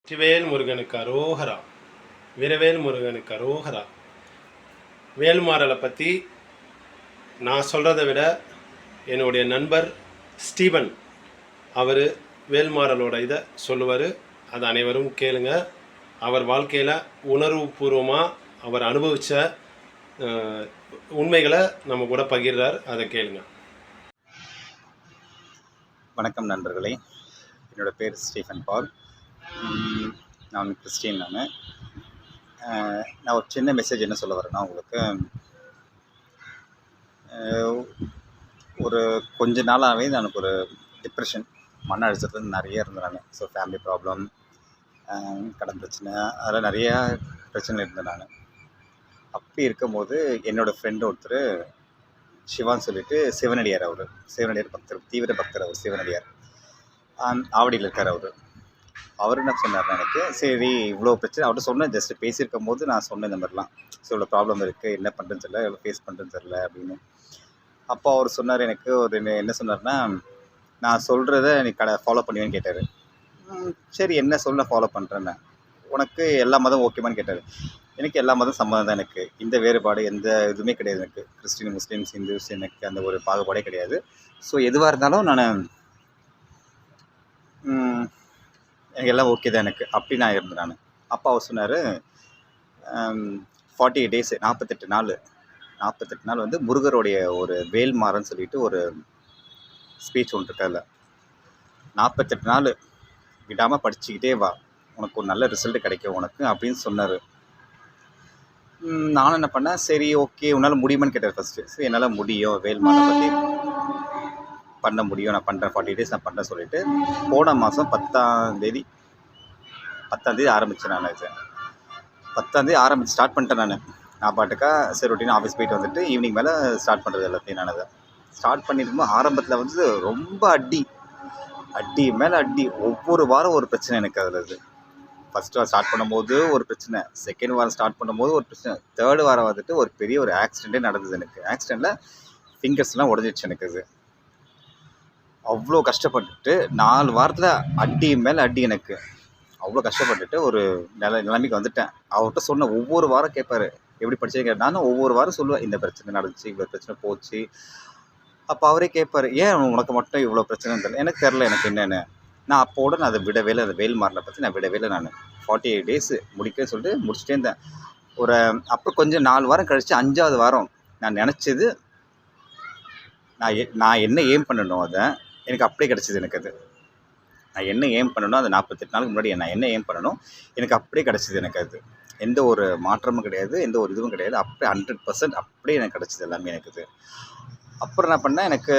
வெற்றிவேல் முருகனுக்கு அரோகரா. வீரவேல் முருகனுக்கு அரோகரா. வேல்மாறலை பற்றி நான் சொல்கிறத விட என்னுடைய நண்பர் ஸ்டீபன் அவர் வேல்மாறலோட இதை சொல்லுவார். அதை அனைவரும் கேளுங்க. அவர் வாழ்க்கையில் உணர்வுபூர்வமாக அவர் அனுபவித்த உண்மைகளை நம்ம கூட பகிர்றார். அதை கேளுங்க. வணக்கம் நண்பர்களே, என்னோடய பேர் ஸ்டீஃபன் பால். நான் கிறிஸ்டின். நான் ஒரு சின்ன மெசேஜ் என்ன சொல்ல வரேன்னா, உங்களுக்கு ஒரு கொஞ்ச நாளாகவே எனக்கு ஒரு டிப்ரெஷன், மன அழுத்தத்தில் நிறைய இருந்தேன் நான். ஸோ ஃபேமிலி ப்ராப்ளம், கடன் பிரச்சனை, அதெல்லாம் நிறையா பிரச்சனை இருந்தேன் நான். அப்படி இருக்கும்போது என்னோடய ஃப்ரெண்டு ஒருத்தர் சிவான்னு சொல்லிட்டு சிவனடியார். அவர் சிவனடியார் பக்தர், தீவிர பக்தர். அவர் சிவனடியார் ஆவடியில் இருக்கார். அவர் என்ன சொன்னார்னா, எனக்கு சரி இவ்வளோ பிரச்சனை அவர்கிட்ட சொன்னேன். ஜஸ்ட்டு பேசியிருக்கும் போது நான் சொன்னேன் இந்த மாதிரிலாம், ஸோ இவ்வளோ ப்ராப்ளம் இருக்குது, என்ன பண்ணுறதுன்னு தெரியல, எவ்வளோ ஃபேஸ் பண்ணுறதுன்னு தெரில அப்படின்னு. அப்போ அவர் சொன்னார் எனக்கு என்ன சொன்னார்னா, நான் சொல்கிறத நீ ஃபாலோ பண்ணுவேன்னு கேட்டார். சரி என்ன சொல்ல ஃபாலோ பண்ணுறேன்னு. உனக்கு எல்லா மதம் ஓகேமான்னு கேட்டார். எனக்கு எல்லா மதம் சம்மதம் தான். எனக்கு இந்த வேறுபாடு எந்த இதுவுமே கிடையாது. எனக்கு கிறிஸ்டின், முஸ்லீம்ஸ், ஹிந்துஸ் எனக்கு அந்த ஒரு பாகுபாடே கிடையாது. ஸோ எதுவாக இருந்தாலும் நான் எனக்கு எல்லாம் ஓகே தான் எனக்கு, அப்படி நான் இருந்தேன் நான். அப்போ அவர் சொன்னார் 48 days 48 நாள் வந்து முருகருடைய ஒரு வேல்மாறன்னு சொல்லிட்டு ஒரு ஸ்பீச் ஒன்று இருக்கு. அதில் 48 நாள் விடாமல் படிச்சுக்கிட்டே வா, உனக்கு ஒரு நல்ல ரிசல்ட் கிடைக்கும் உனக்கு அப்படின்னு சொன்னார். நானும் என்ன பண்ணேன், சரி ஓகே உன்னால் முடியுமான்னு கேட்டார் ஃபஸ்ட்டு. சரி என்னால் முடியும், வேல்மாறனை பற்றி பண்ண முடியும், நான் பண்ணுறேன், 40 days நான் பண்ணுறேன் சொல்லிவிட்டு போன மாதம் 10ஆம் தேதி ஆரம்பித்தேன். நான் இது 10ஆம் தேதி ஆரம்பித்து ஸ்டார்ட் பண்ணிட்டேன். நான் பாட்டுக்கா சரி ரொட்டீன் ஆஃபீஸ் போயிட்டு வந்துட்டு ஈவினிங் மேலே ஸ்டார்ட் பண்ணுறது எல்லாத்தையும். நான் அதை ஸ்டார்ட் பண்ணியிருக்கும்போது ஆரம்பத்தில் வந்து ரொம்ப அடி மேலே அடி, ஒவ்வொரு வாரம் ஒரு பிரச்சனை எனக்கு. அதில் இது ஃபஸ்ட்டு வாரம் ஸ்டார்ட் பண்ணும்போது ஒரு பிரச்சனை, செகண்ட் வாரம் ஸ்டார்ட் பண்ணும்போது ஒரு பிரச்சனை, தேர்டு வாரம் வந்துட்டு ஒரு பெரிய ஒரு ஆக்சிடெண்ட்டே நடந்தது எனக்கு. ஆக்சிடெண்ட்டில் ஃபிங்கர்ஸ்லாம் உடஞ்சிடுச்சு எனக்கு. இது அவ்வளோ கஷ்டப்பட்டுட்டு 4 வாரத்தில் அடி மேலே அடி எனக்கு. அவ்வளோ கஷ்டப்பட்டுட்டு ஒரு நிலைமைக்கு வந்துட்டேன். அவர்கிட்ட சொன்ன ஒவ்வொரு வாரம் கேட்பார், எப்படி படிச்சேன்னு. நானும் ஒவ்வொரு வாரம் சொல்லுவேன், இந்த பிரச்சனை நடந்துச்சு, இவ்வளோ பிரச்சனை போச்சு. அப்போ அவரே கேட்பார், ஏன் உனக்கு மட்டும் இவ்வளோ பிரச்சனைன்னு தெரியல. எனக்கு தெரில எனக்கு என்னென்னு. நான் அப்போட நான் அதை விடவே இல்லை. அந்த வேல்மாறலை பற்றி நான் விடவே இல்லை. நான் 48 days முடிக்கன்னு சொல்லிட்டு முடிச்சுட்டே இருந்தேன். அப்புறம் கொஞ்சம் 4 வாரம் கழித்து 5ஆவது வாரம் நான் நினச்சது, நான் என்ன எய்ம் பண்ணணும் அதை எனக்கு அப்படியே கிடச்சிது. எனக்கு அது நான் என்ன எய்ம் பண்ணணும், அது 48 நாளுக்கு முன்னாடி நான் என்ன எய்ம் பண்ணணும் எனக்கு அப்படியே கிடச்சிது. எனக்கு அது எந்த ஒரு மாற்றமும் கிடையாது, எந்த ஒரு இதுவும் கிடையாது. அப்படியே 100% அப்படியே எனக்கு கிடச்சிது எல்லாமே எனக்கு. இது அப்புறம் என்ன பண்ணேன், எனக்கு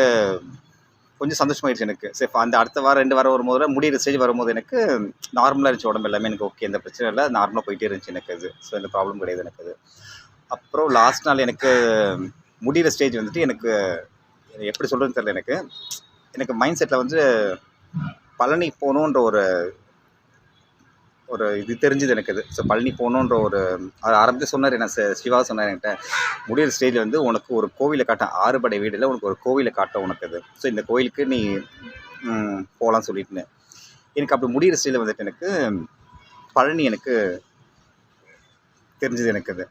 கொஞ்சம் சந்தோஷமாயிடுச்சு எனக்கு. சரி அந்த அடுத்த வாரம் 2 வாரம் வரும்போது முடிகிற ஸ்டேஜ் வரும்போது எனக்கு நார்மலாக இருந்துச்சு உடம்பு எல்லாமே. எனக்கு ஓகே, எந்த பிரச்சனை இல்லை, நார்மலாக போயிட்டே இருந்துச்சு எனக்கு. அது ஸோ எந்த ப்ராப்ளம் கிடையாது எனக்கு. அது அப்புறம் லாஸ்ட் நாள் எனக்கு முடிகிற ஸ்டேஜ் வந்துட்டு எனக்கு எப்படி சொல்கிறதுன்னு தெரியல. எனக்கு மைண்ட் செட்டில் வந்து பழனி போகணுன்ற ஒரு இது தெரிஞ்சுது எனக்கு. அது ஸோ பழனி போகணுன்ற ஒரு ஆரம்பத்தை சொன்னார். என்ன சிவா சொன்னார் என்கிட்ட, முடிகிற ஸ்டேஜ் வந்து உனக்கு ஒரு கோவிலை காட்டேன், 6 படை வீடில் உனக்கு ஒரு கோவிலை காட்டும் உனக்கு. அது ஸோ இந்த கோயிலுக்கு நீ போகலான்னு சொல்லிட்டுன்னு எனக்கு அப்படி முடிகிற ஸ்டேஜில் வந்துட்டு எனக்கு பழனி எனக்கு தெரிஞ்சுது. எனக்கு அது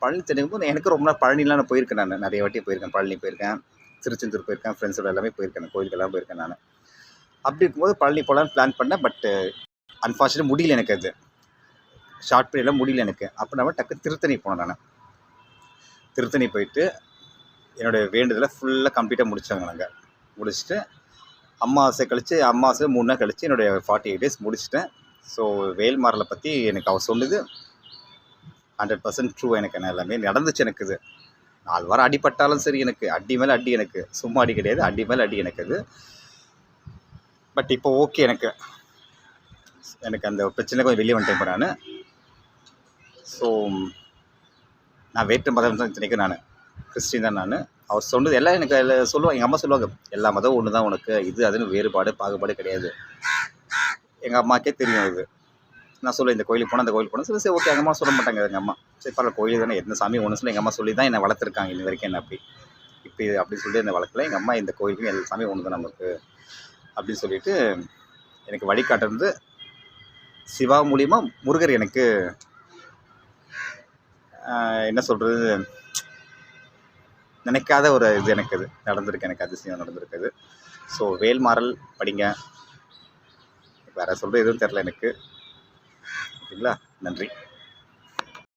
பழனி தெரியும்போது எனக்கு ரொம்ப நாள் பழனிலாம் நான் போயிருக்கேன். நான் நிறைய வாட்டி போயிருக்கேன். பழனி போயிருக்கேன், திருச்செந்தூர் போயிருக்கேன், ஃப்ரெண்ட்ஸோட எல்லாமே போயிருக்கேன், கோயிலுக்கெல்லாம் போயிருக்கேன் நான். அப்படி இருக்கும்போது பழனி போகலான்னு பிளான் பண்ணேன். பட்டு அன்ஃபார்ச்சுனேட்லி முடியல எனக்கு. அது ஷார்ட் பீரியடில் முடியல எனக்கு. அப்போ நம்ம டக்கு திருத்தணி போனேன். நான் திருத்தணி போயிட்டு என்னுடைய வேண்டுதலை ஃபுல்லாக கம்ப்ளீட்டாக முடித்தாங்க. நாங்கள் முடிச்சுட்டு அமாவாசை 3 நாள் கழித்து என்னுடைய 48 days முடிச்சிட்டேன். ஸோ வேல்மாறலை பற்றி எனக்கு அவர் சொன்னது 100% ட்ரூ. எனக்கு என்ன எல்லாமே நடந்துச்சு எனக்கு. இது 4 வாரம் அடிப்பட்டாலும் சரி, எனக்கு அடி மேலே அடி, எனக்கு சும்மா அடி கிடையாது, அடி மேலே அடி எனக்கு. அது பட் இப்போ ஓகே எனக்கு அந்த பிரச்சனை கொஞ்சம் வெளியே வந்துட்டேன் இப்போ நான். ஸோ நான் வேற்று மதம் தான் நினைக்கிறேன். நான் கிறிஸ்டின் தான். நான் அவர் சொன்னது எல்லாம் எனக்கு சொல்லுவாங்க. எங்கள் அம்மா சொல்லுவாங்க, எல்லா மதம் ஒன்று தான் உனக்கு, இது அதுன்னு வேறுபாடு பாகுபாடு கிடையாது. எங்கள் அம்மாக்கே தெரியும் இது. நான் சொல்லுவேன், இந்த கோயிலுக்கு போனால் அந்த கோயிலுக்கு போனால் சரி ஓகே. எங்கள் அம்மா சொல்ல மாட்டாங்க. எங்கள் அம்மா சரி பரவாயில்ல, கோயில் தானே, எந்த சாமி ஒன்று சொல்லி எங்கள் அம்மா சொல்லி தான் என்னை வளர்த்துருக்காங்க இன்னி வரைக்கும். என்ன இப்படி அப்படி சொல்லி என்னை வளர்க்கல. எங்கள் அம்மா இந்த கோயிலுக்கும் எல்லா சாமி ஒன்று தான் நமக்கு அப்படின்னு சொல்லிட்டு எனக்கு வழிகாட்டுறது சிவா மூலிமா முருகர் எனக்கு என்ன சொல்கிறது, நினைக்காத ஒரு இது எனக்கு இது நடந்திருக்கு, எனக்கு அதிசயம் நடந்திருக்குது. ஸோ வேல்மாறல் படிங்க, வேறு சொல்கிற எதுவும் தெரில எனக்கு. ஓகேங்களா? நன்றி.